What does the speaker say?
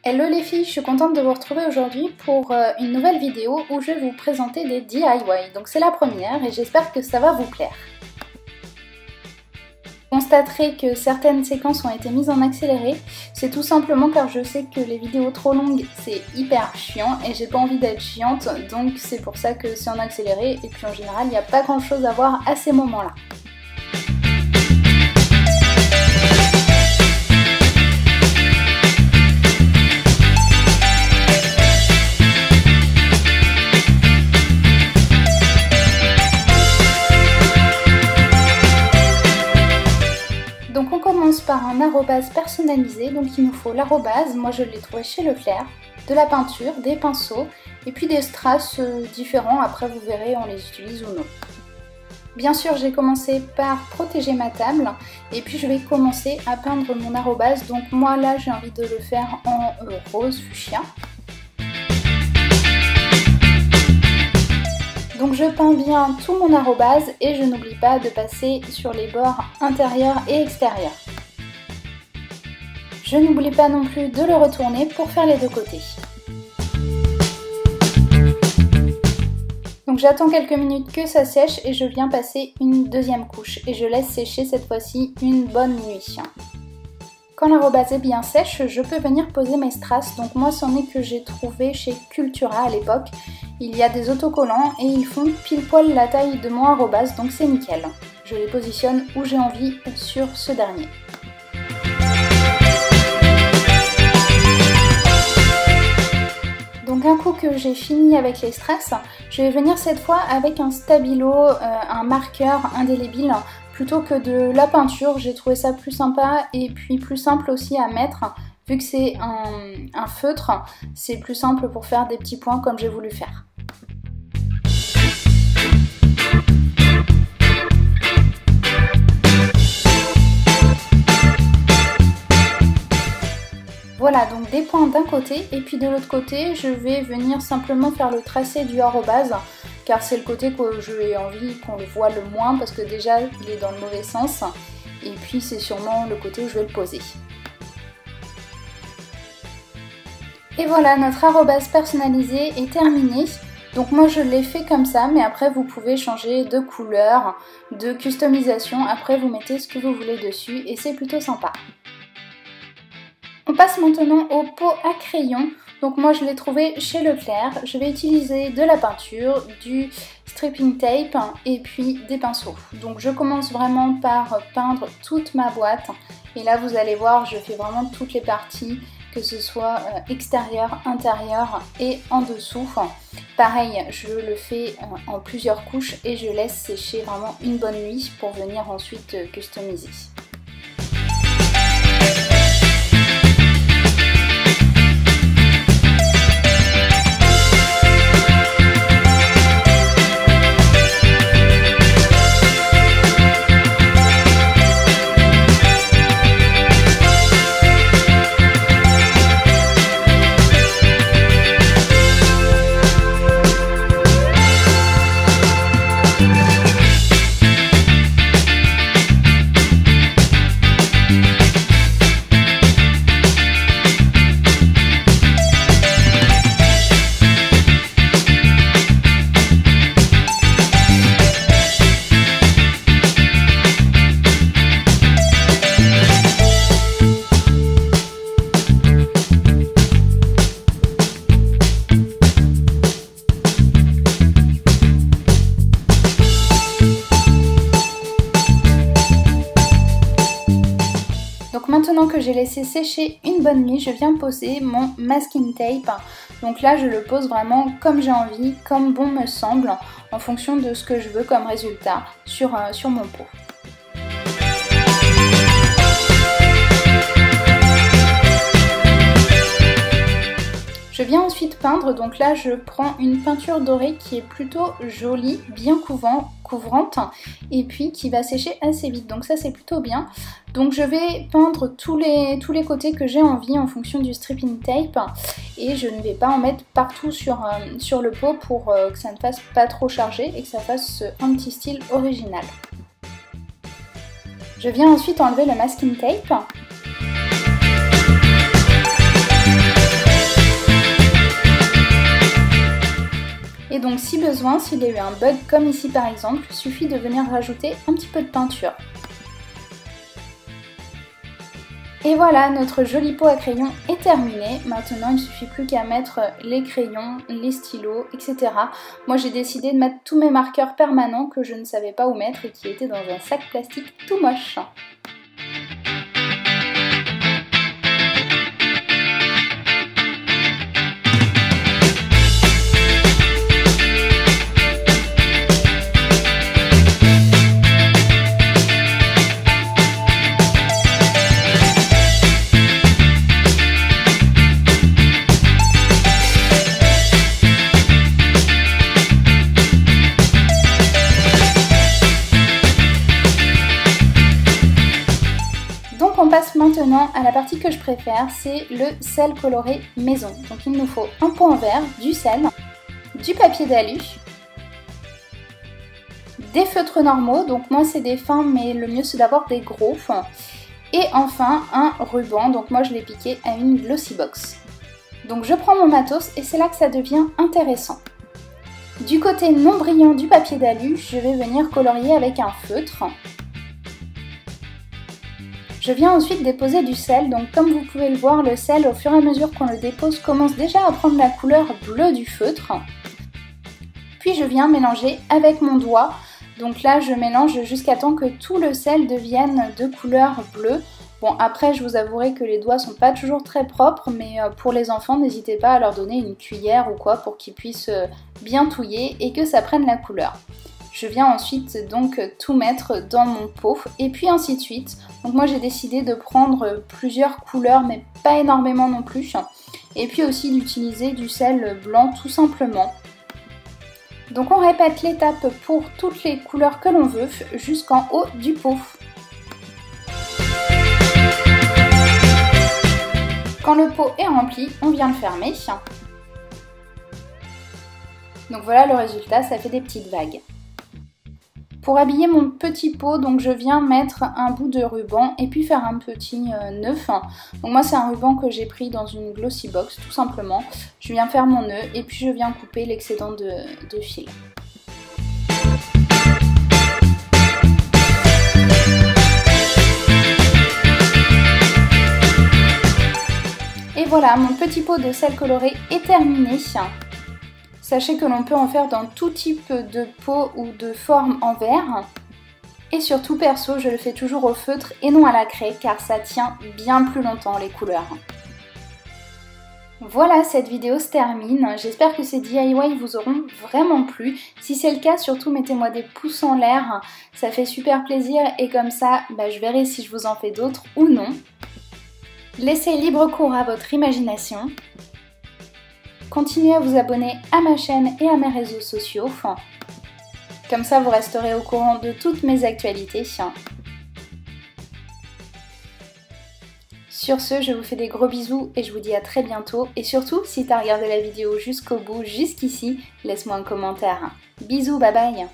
Hello les filles, je suis contente de vous retrouver aujourd'hui pour une nouvelle vidéo où je vais vous présenter des DIY. Donc c'est la première et j'espère que ça va vous plaire. Vous constaterez que certaines séquences ont été mises en accéléré, c'est tout simplement car je sais que les vidéos trop longues c'est hyper chiant et j'ai pas envie d'être chiante, donc c'est pour ça que c'est en accéléré et puis en général il n'y a pas grand chose à voir à ces moments-là. Donc on commence par un arrobase personnalisé, donc il nous faut l'arrobase, moi je l'ai trouvé chez Leclerc, de la peinture, des pinceaux et puis des strass différents, après vous verrez on les utilise ou non. Bien sûr j'ai commencé par protéger ma table et puis je vais commencer à peindre mon arrobase, donc moi là j'ai envie de le faire en rose fuchsia. Donc je peins bien tout mon arrobase et je n'oublie pas de passer sur les bords intérieurs et extérieurs. Je n'oublie pas non plus de le retourner pour faire les deux côtés. Donc j'attends quelques minutes que ça sèche et je viens passer une deuxième couche et je laisse sécher cette fois-ci une bonne nuit. Quand l'arrobase est bien sèche, je peux venir poser mes strass. Donc moi c'en est que j'ai trouvé chez Cultura à l'époque. Il y a des autocollants et ils font pile poil la taille de mon arrobase, donc c'est nickel. Je les positionne où j'ai envie sur ce dernier. Donc un coup que j'ai fini avec les strass, je vais venir cette fois avec un stabilo, un marqueur indélébile, plutôt que de la peinture. J'ai trouvé ça plus sympa et puis plus simple aussi à mettre. Vu que c'est un feutre, c'est plus simple pour faire des petits points comme j'ai voulu faire. Voilà, donc des points d'un côté et puis de l'autre côté, je vais venir simplement faire le tracé du arrobase car c'est le côté que j'ai envie qu'on le voit le moins parce que déjà il est dans le mauvais sens et puis c'est sûrement le côté où je vais le poser. Et voilà, notre arrobase personnalisé est terminé. Donc moi je l'ai fait comme ça, mais après vous pouvez changer de couleur, de customisation. Après vous mettez ce que vous voulez dessus et c'est plutôt sympa. On passe maintenant au pot à crayon. Donc moi je l'ai trouvé chez Leclerc. Je vais utiliser de la peinture, du stripping tape et puis des pinceaux. Donc je commence vraiment par peindre toute ma boîte. Et là vous allez voir, je fais vraiment toutes les parties, que ce soit extérieur, intérieur et en dessous. Pareil, je le fais en plusieurs couches et je laisse sécher vraiment une bonne nuit pour venir ensuite customiser. Maintenant que j'ai laissé sécher une bonne nuit, je viens poser mon masking tape. Donc là je le pose vraiment comme j'ai envie, comme bon me semble, en fonction de ce que je veux comme résultat sur mon pot. Je viens ensuite peindre, donc là je prends une peinture dorée qui est plutôt jolie, bien couvrante et puis qui va sécher assez vite, donc ça c'est plutôt bien. Donc je vais peindre tous les côtés que j'ai envie en fonction du stripping tape et je ne vais pas en mettre partout sur le pot pour que ça ne fasse pas trop chargé et que ça fasse un petit style original. Je viens ensuite enlever le masking tape. Donc si besoin, s'il y a eu un bug comme ici par exemple, il suffit de venir rajouter un petit peu de peinture. Et voilà, notre joli pot à crayon est terminé. Maintenant, il ne suffit plus qu'à mettre les crayons, les stylos, etc. Moi, j'ai décidé de mettre tous mes marqueurs permanents que je ne savais pas où mettre et qui étaient dans un sac plastique tout moche. On passe maintenant à la partie que je préfère, c'est le sel coloré maison. Donc il nous faut un pot en verre, du sel, du papier d'alu, des feutres normaux, donc moi c'est des fins mais le mieux c'est d'avoir des gros, et enfin un ruban, donc moi je l'ai piqué à une glossy box. Donc je prends mon matos et c'est là que ça devient intéressant. Du côté non brillant du papier d'alu, je vais venir colorier avec un feutre. Je viens ensuite déposer du sel, donc comme vous pouvez le voir, le sel au fur et à mesure qu'on le dépose commence déjà à prendre la couleur bleue du feutre. Puis je viens mélanger avec mon doigt, donc là je mélange jusqu'à temps que tout le sel devienne de couleur bleue. Bon après je vous avouerai que les doigts sont pas toujours très propres, mais pour les enfants n'hésitez pas à leur donner une cuillère ou quoi pour qu'ils puissent bien touiller et que ça prenne la couleur. Je viens ensuite donc tout mettre dans mon pot et puis ainsi de suite. Donc moi j'ai décidé de prendre plusieurs couleurs mais pas énormément non plus. Et puis aussi d'utiliser du sel blanc tout simplement. Donc on répète l'étape pour toutes les couleurs que l'on veut jusqu'en haut du pot. Quand le pot est rempli, on vient le fermer. Donc voilà le résultat, ça fait des petites vagues. Pour habiller mon petit pot, donc je viens mettre un bout de ruban et puis faire un petit nœud. Donc moi c'est un ruban que j'ai pris dans une glossy box tout simplement. Je viens faire mon nœud et puis je viens couper l'excédent de fil. Et voilà, mon petit pot de sel coloré est terminé. Sachez que l'on peut en faire dans tout type de pot ou de forme en verre. Et surtout perso, je le fais toujours au feutre et non à la craie car ça tient bien plus longtemps les couleurs. Voilà, cette vidéo se termine. J'espère que ces DIY vous auront vraiment plu. Si c'est le cas, surtout mettez-moi des pouces en l'air. Ça fait super plaisir et comme ça, je verrai si je vous en fais d'autres ou non. Laissez libre cours à votre imagination. Continuez à vous abonner à ma chaîne et à mes réseaux sociaux. Comme ça, vous resterez au courant de toutes mes actualités. Sur ce, je vous fais des gros bisous et je vous dis à très bientôt. Et surtout, si tu as regardé la vidéo jusqu'au bout, jusqu'ici, laisse-moi un commentaire. Bisous, bye bye!